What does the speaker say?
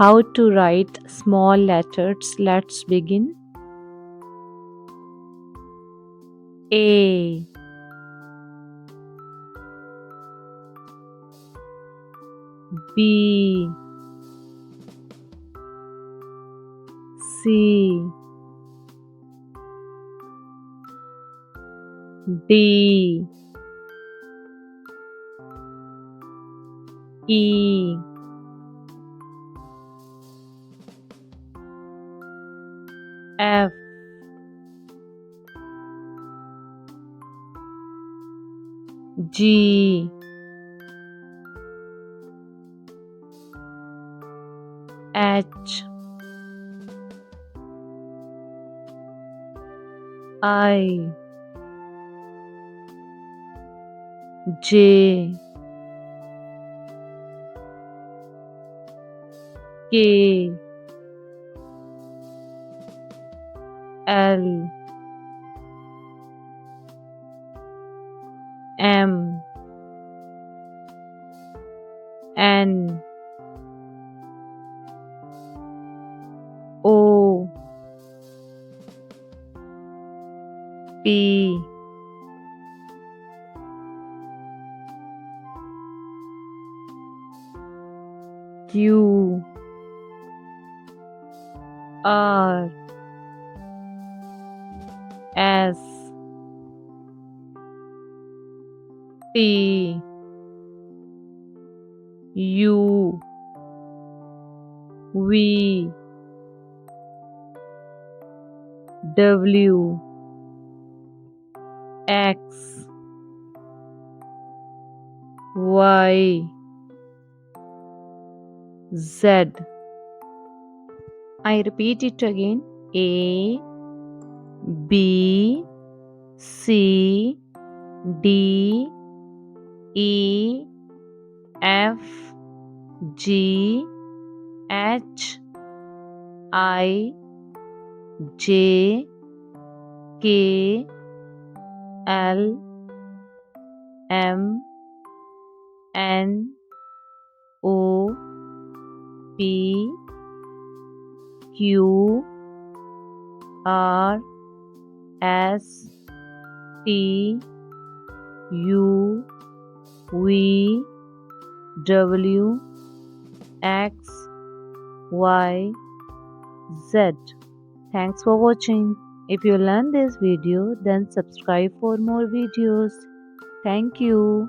How to write small letters. Let's begin. A, B, C, D, E, F, G, H, I, J, K, L, M, N, O, P, Q, R, S, T, U, V, W, X, Y, Z. I repeat it again. A, B, C, D, E, F, G, H, I, J, K, L, M, N, O, P, Q, R, S, T, U, V, W, X, Y, Z. Thanks for watching. If you learned this video, then subscribe for more videos. Thank you.